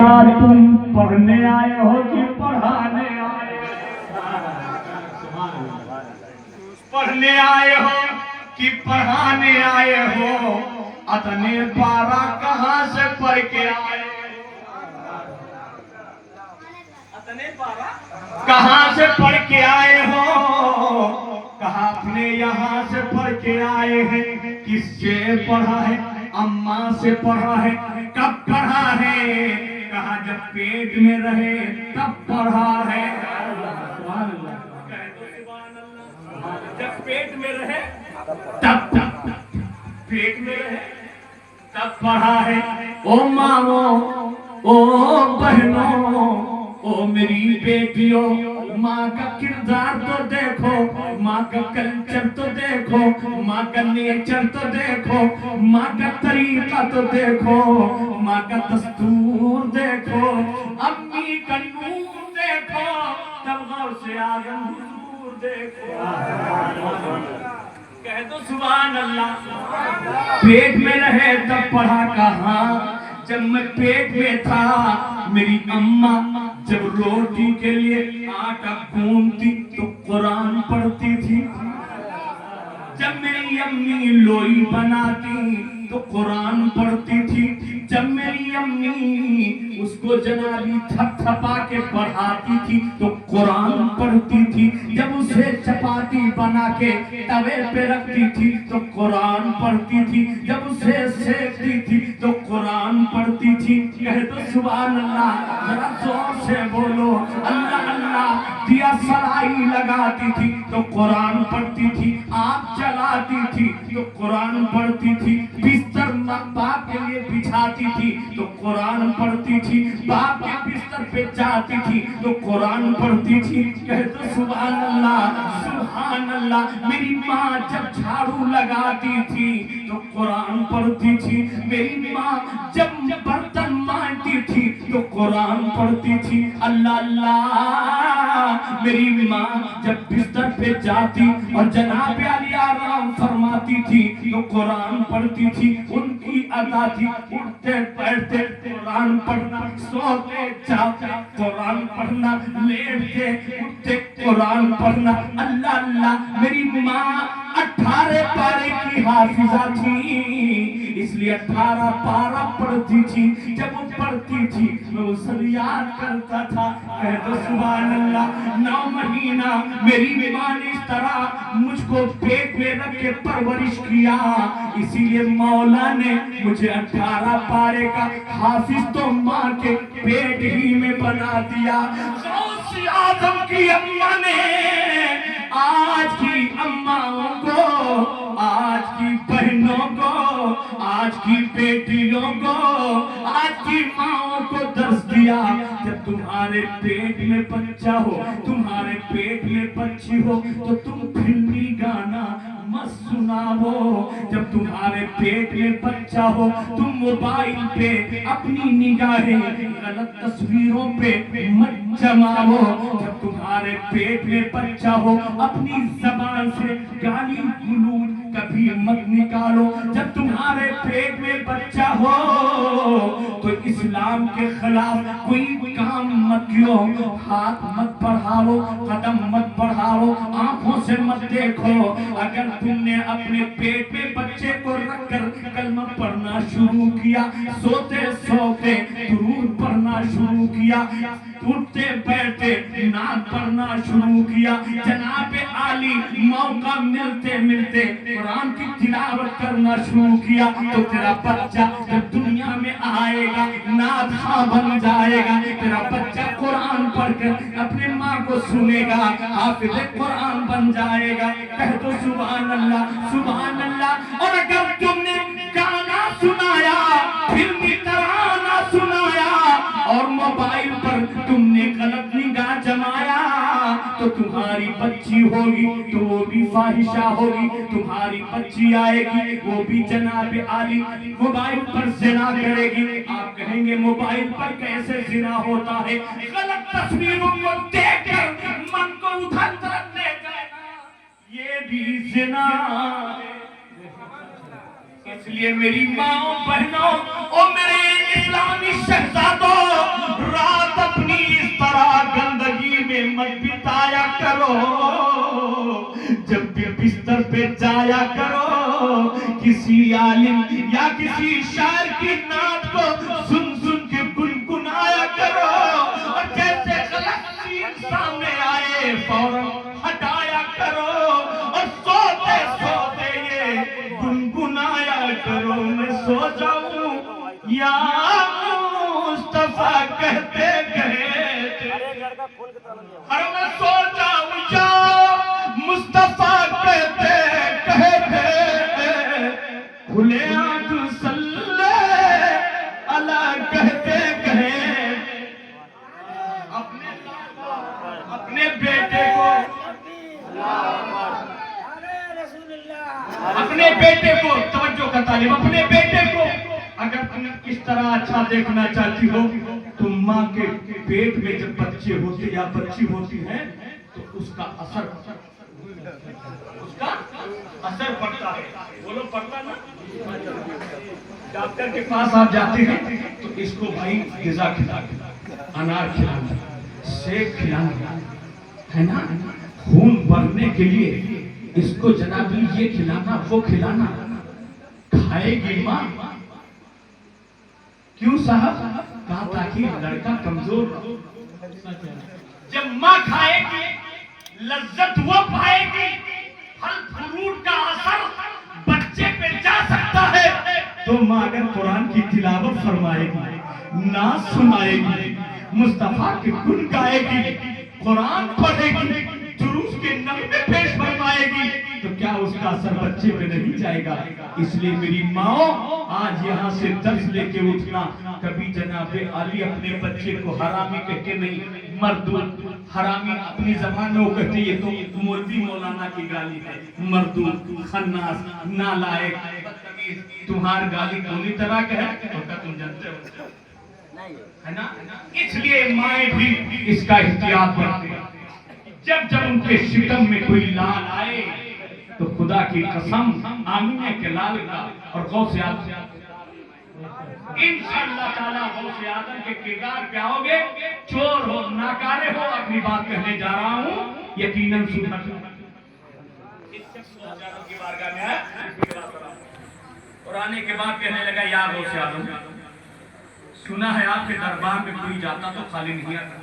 تم پڑھنے آئے ہو کہ پڑھانے آئے پڑھنے آئے ہو کہ پڑھانے آئے ہو اتنے پارا کہاں سے پڑھ کے آئے اتنے پارا کہاں سے پڑھ کے آئے ہو کہاں اپنے یہاں سے پڑھ کے آئے ہیں کس سے پڑھا ہے اماں سے پڑھا ہے کب پڑھا ہے کہا جب پیٹ میں رہے تب پڑھا ہے جب پیٹ میں رہے تب پیٹ میں رہے تب پڑھا ہے او ماں او بہنوں او میری بیٹیوں ماں کا کردار تو دیکھو ماں کا کلچر تو دیکھو ماں کا نیچر تو دیکھو ماں کا طریقہ تو دیکھو ماں کا دستور دیکھو امی کا نور دیکھو تب غوث اعظم حضور دیکھو کہہ دو سبحان اللہ پیٹ میں رہے تب پڑھا کہاں جب میں پیٹ میں تھا میری اماں جب روٹی کے لیے آٹا گوندتی تو قرآن پڑھتی تھی جب میری امی لوئی بناتی تو قرآن پڑھتی تھی جب میری امی اس کو جنابی تھپ تھپا کے پڑھاتی تھی تو قرآن پڑھتی تھی جب اسے چپاتی بنا کے توے پہ رکھتی تھی تو قرآن پڑھتی تھی جب اسے سیکتی تھی تو قرآن پڑھتی تھی کہہ دو سبحان اللہ ذرا زور سے بولو اللہ اللہ دیا سلائی لگاتی تھی تو قرآن پڑھتی تھی آگ جلاتی تھی تو قرآن پڑھتی تھی بستر باپ کے لیے بچھاتی تھی تو قرآن پڑھتی تھی باپ کے بستر پہ جاتی تھی تو قرآن پڑھتی تھی کہہ تو سبحان اللہ میری ماں جب جھاڑو لگاتی تھی تو قرآن پڑھتی تھی میری ماں جب برتن مانجتی تھی تو قرآن پڑھتی تھی اللہ اللہ میری ماں جب بستر پہ جاتی اور جناب علی آرام فرماتی تھی تو قرآن پڑھتی تھی ان کی ادا تھی اٹھتے بیٹھتے قرآن پڑھنا سوتے جاتے قرآن پڑھنا لیٹتے اٹھتے قرآن پڑھنا اللہ اللہ میری ماں 18 پارے کی حافظہ تھی اس لیے 18 پارہ پڑھتی تھی جب وہ پڑھتی تھی میں اسے یاد کرتا تھا کہہ دو سبحان اللہ 9 مہینہ میری ماں نے اس طرح مجھ کو پیٹ میں رکھ کے پرورش کیا اسی لیے مولا نے مجھے 18 پارے کا حافظ تو ماں کے پیٹ ہی میں بنا دیا غوث اعظم کی اماں نے آج کی اماں کو آج کی بہنوں کو آج کی بیٹیوں کو آج کی ماں کو درس دیا جب تمہارے پیٹ میں بچہ ہو تمہارے پیٹ میں بچی ہو تو تم فلمی گانا مت سناؤ جب تمہارے پیٹ میں بچہ ہو تم موبائل پہ اپنی نگاہیں غلط تصویروں پہ مت جماؤ جب تمہارے پیٹ میں بچہ ہو اپنی زبان سے گالی گلوچ کبھی مت نکالو جب تمہارے پیٹ میں بچہ ہو تو اسلام کے خلاف کوئی کام مت کیو ہاتھ مت بڑھاؤ قدم مت بڑھاؤ آنکھوں سے مت دیکھو اگر تم نے اپنے پیٹ میں بچے کو رکھ کر کلمہ پڑھنا شروع کیا سوتے سوتے درود پڑھنا شروع کیا اٹھتے بیٹھتے نعت پڑھنا شروع کیا جناب عالی موقع ملتے ملتے قرآن کی تلاوت کرنا شروع کیا تو تیرا بچہ جب دنیا میں آئے گا نعت خواں بن جائے گا تیرا بچہ قرآن پڑھ کر اپنے ماں کو سنے گا حافظ قرآن بن جائے گا کہہ دو سبحان اللہ اور اگر تم نے گانا سنایا فلمی ترانہ سنایا اور موبائل پر تم نے غلط نگاہ جمایا تو تمہاری بچی ہوگی تو وہ بھی فاحشہ ہوگی تمہاری بچی آئے گی وہ بھی جناب عالی موبائل پر زنا کرے گی آپ کہیں گے موبائل پر کیسے زنا ہوتا ہے غلط تصویروں کو دیکھ کر من کو ادھر طرف لے جانا یہ بھی زنا ہے اس لیے میری ماں بہنوں اور میرے اسلامی شہزادوں کسی شاعر کی نعت کو سن سن کے گنگنایا کرو، اور جیسے غلط چیز سامنے آئے فوراً ہٹایا کرو، اور سوتے سوتے یہ گنگنایا کرو، میں سو جاؤں یا مصطفیٰ کہتے کہتے، اور میں سو جاؤں یا مصطفیٰ کہتے کہتے، کھلے آنکھ صلی اللہ کہتے کہتے، اپنے بیٹے کو توجہ کا طالب، اپنے بیٹے کو اگر تم اس طرح اچھا دیکھنا چاہتی ہو تو ماں کے پیٹ میں جب بچے ہوتے یا بچی ہوتی ہے تو اس کا اثر پڑتا ہے، بولو پڑتا نا؟ ڈاکٹر کے پاس آپ جاتے ہیں تو اس کو بھائی غذا کھلانا، انار کھلانا، سیب کھلانا ہے نا، خون بڑھنے کے لیے اس کو جنابی یہ کھلانا وہ کھلانا، کھائے گی ماں؟ کیوں صاحب؟ کہا تاکہ لڑکا کمزور ہو، جب ماں کھائے گی لذت وہ پائے گی، پھل فروٹ کا اثر بچے پہ جا سکتا ہے، تو ماں اگر قرآن کی تلاوت فرمائے گی، نعت سنائے گی، مصطفیٰ کے گن گائے گی، قرآن پڑھے گی، دروس کے نغمے پیش فرمائے گی، تو کیا اس کا اثر بچے پہ نہیں جائے گا؟ اس لیے میری ماں آج یہاں سے درس لے کے اٹھنا، کبھی جناب علی اپنے بچے کو حرامی کہہ کے نہیں، مردود حرامی اپنی زبان میں وہ کہتے ہیں، یہ تو مولوی مولانا کی گالی ہے، مردود، خناس، نالائق، بدتمیز، تمہار گالی کونی طرح کا ہے؟ تم جانتے ہو ہے نا؟ اس لیے مائیں بھی اس کا احتیاط کرتے ہیں، جب ان کے شکم میں کوئی لال آئے تو خدا کی قسم آمینہ کے لال کا اور غوث اعظم انشاءاللہ تعالیٰ غوث اعظم کے کردار پہ آؤ گے، چور ہو ناکارے ہو، اپنی بات کہنے جا رہا ہوں، یقیناً سننا کی بارگاہ میں ہے، اور آنے کے بعد کہنے لگا یا غوث اعظم، سنا ہے آپ کے دربار میں کوئی جاتا تو خالی نہیں آتا،